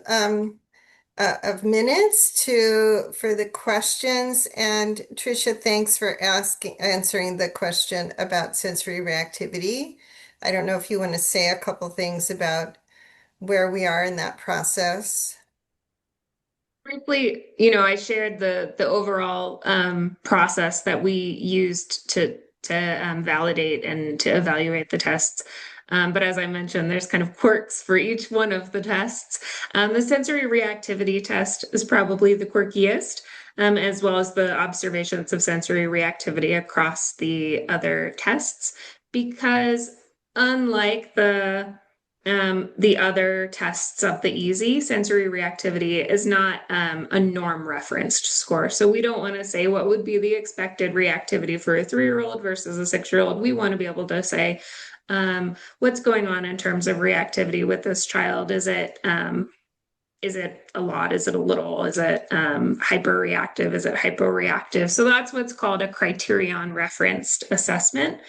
C: minutes for the questions. And Tricia, thanks for answering the question about sensory reactivity. I don't know if you want to say a couple things about where we are in that process.
D: Briefly, I shared the overall process that we used to validate and to evaluate the tests. But as I mentioned, there's kind of quirks for each one of the tests. The sensory reactivity test is probably the quirkiest, as well as the observations of sensory reactivity across the other tests, because unlike the other tests of the EASI, sensory reactivity is not a norm referenced score. So we don't want to say what would be the expected reactivity for a 3-year-old versus a 6-year-old. We want to be able to say what's going on in terms of reactivity with this child. Is it a lot? Is it a little? Is it hyperreactive? Is it hyporeactive? So that's what's called a criterion referenced assessment.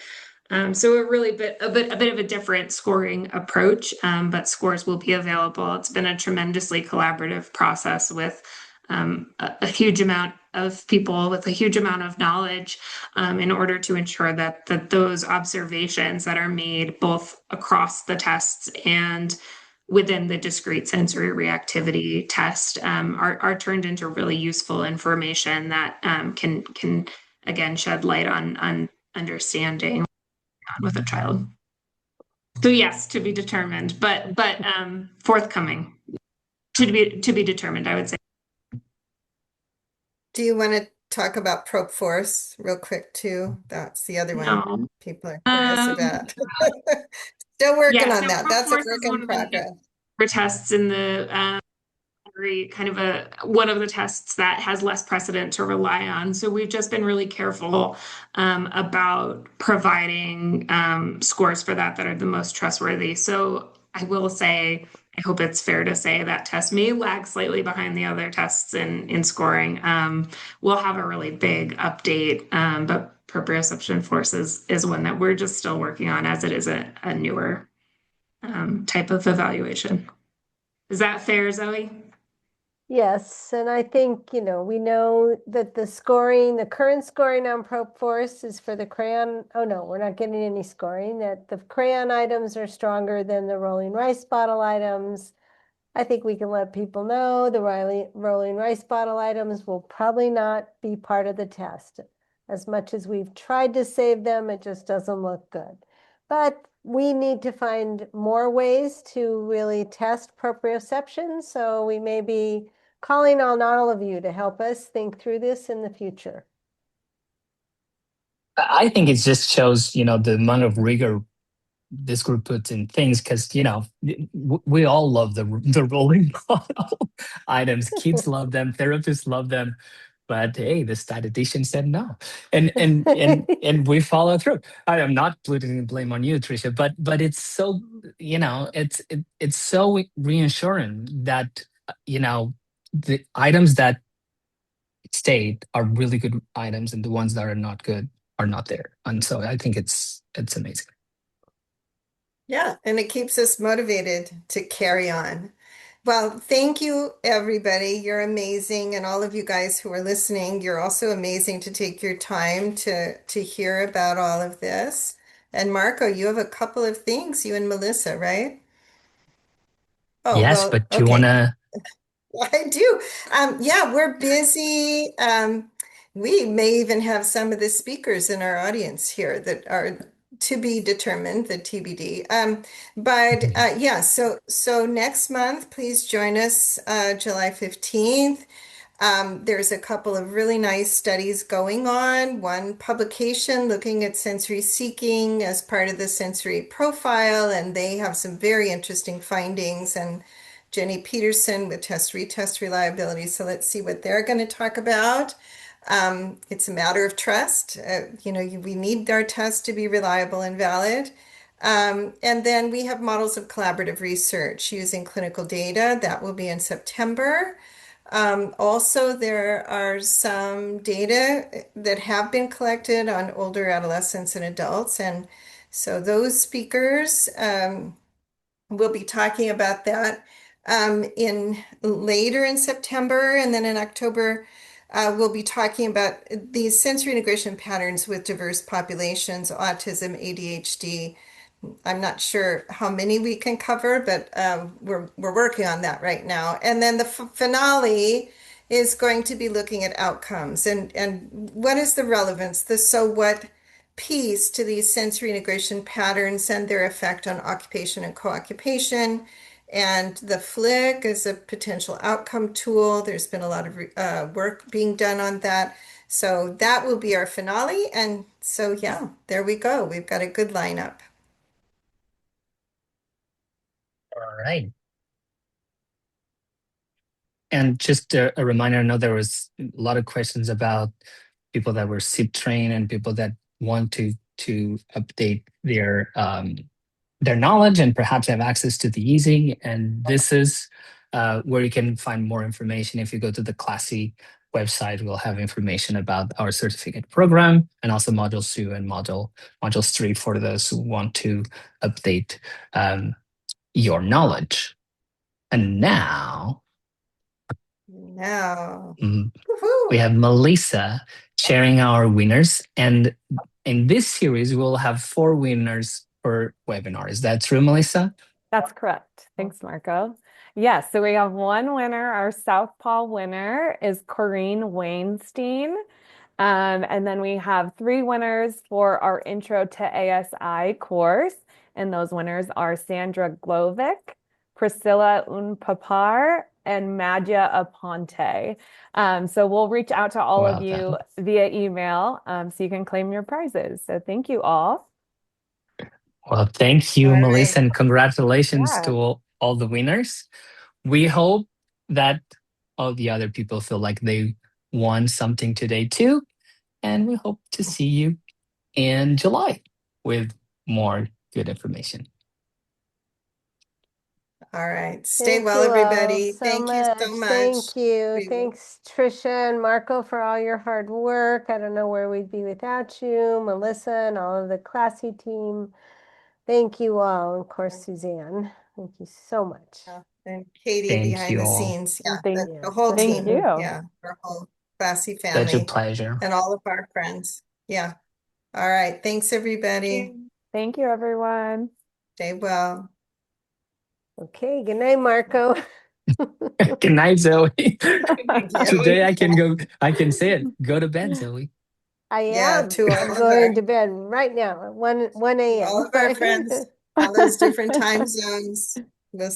D: So a bit of a different scoring approach, but scores will be available. It's been a tremendously collaborative process with a huge amount of people with a huge amount of knowledge in order to ensure that those observations that are made both across the tests and within the discrete sensory reactivity test are turned into really useful information that can again shed light on understanding with a child. So yes, to be determined, but forthcoming, to be determined, I would say.
C: Do you want to talk about probe force real quick too? That's the other one people are curious about. Still working on that. That's a work in progress.
D: For tests in the kind of one of the tests that has less precedent to rely on. So we've just been really careful about providing scores for that are the most trustworthy. So I will say I hope it's fair to say that test may lag slightly behind the other tests in scoring. We'll have a really big update, but proprioception force is one that we're just still working on, as it is a newer type of evaluation. Is that fair, Zoe?
B: Yes, and I think, we know that the current scoring on Probe Force is for the crayon. Oh no, we're not getting any scoring, that the crayon items are stronger than the rolling rice bottle items. I think we can let people know the rolling rice bottle items will probably not be part of the test. As much as we've tried to save them, it just doesn't look good. But we need to find more ways to really test proprioception, so we may be calling on all of you to help us think through this in the future.
A: I think it just shows, the amount of rigor this group puts in things, because we all love the rolling bottle items. Kids love them, therapists love them, but hey, the statistician said no, and we follow through. I am not putting blame on you, Tricia, but it's so it's so reassuring that the items that stayed are really good items, and the ones that are not good are not there. And so I think it's amazing.
C: Yeah, and it keeps us motivated to carry on. Well, thank you, everybody. You're amazing. And all of you guys who are listening, you're also amazing to take your time to hear about all of this. And Marco, you have a couple of things, you and Melissa, right? Oh,
A: Yes,
C: well,
A: but do you want
C: okay.
A: to?
C: I do. Yeah, we're busy. We may even have some of the speakers in our audience here that are to be determined, the TBD. But yeah, so next month, please join us, July 15th. There's a couple of really nice studies going on. One publication looking at sensory seeking as part of the sensory profile, and they have some very interesting findings. And Jenny Peterson with test retest reliability. So let's see what they're going to talk about. It's a matter of trust. We need our tests to be reliable and valid. And then we have models of collaborative research using clinical data. That will be in September. Also, there are some data that have been collected on older adolescents and adults. And so those speakers will be talking about that in later in September. And then in October, we'll be talking about these sensory integration patterns with diverse populations, autism, ADHD. I'm not sure how many we can cover, but we're working on that right now. And then the finale is going to be looking at outcomes and what is the relevance, the so what piece to these sensory integration patterns and their effect on occupation and co-occupation. And the FLIC is a potential outcome tool. There's been a lot of work being done on that. So that will be our finale. And so, yeah, there we go. We've got a good lineup.
A: All right. And just a reminder, I know there was a lot of questions about people that were SIP trained and people that want to update their knowledge and perhaps have access to the EASI. And this is where you can find more information. If you go to the CLASI website, we'll have information about our certificate program and also modules 2 and modules 3 for those who want to update your knowledge. And now we have Melissa sharing our winners. And in this series, we'll have 4 winners per webinar. Is that true, Melissa?
E: That's correct. Thanks, Marco. Yes, so we have one winner. Our Southpaw winner is Corinne Weinstein. And then we have 3 winners for our Intro to ASI course. And those winners are Sandra Glovic, Priscilla Unpapar, and Madja Aponte. So we'll reach out to all of you via email so you can claim your prizes. So thank you all.
A: Well, thank you, Melissa, and congratulations to all the winners. We hope that all the other people feel like they won something today too. And we hope to see you in July with more good information.
C: All right. Stay
B: Thank
C: well,
B: you all
C: everybody.
B: so
C: Thank you so
B: much.
C: much.
B: Thank you.
C: We will-
B: Thanks, Tricia and Marco, for all your hard work. I don't know where we'd be without you, Melissa, and all of the CLASI team. Thank you all. And of course, Suzanne. Thank you so much.
C: And Katie
A: Thank
C: behind
A: you
C: the
A: all.
C: scenes. Yeah,
E: Thank
C: the whole
E: Thank
C: team.
E: you.
C: Yeah, our whole CLASI
A: Such a
C: family
A: pleasure.
C: and all of our friends. Yeah. All right. Thanks, everybody.
E: Thank you, everyone.
C: Stay well.
B: Okay. Good night, Marco.
A: Good night, Zoe.
C: Thank you.
A: Today I can say it. Go to bed, Zoe.
B: I
C: Yeah,
B: am.
C: to all
B: I'm
C: of
B: going to bed right now at 1
C: all
B: a.m.
C: of our friends, all those different time zones. We'll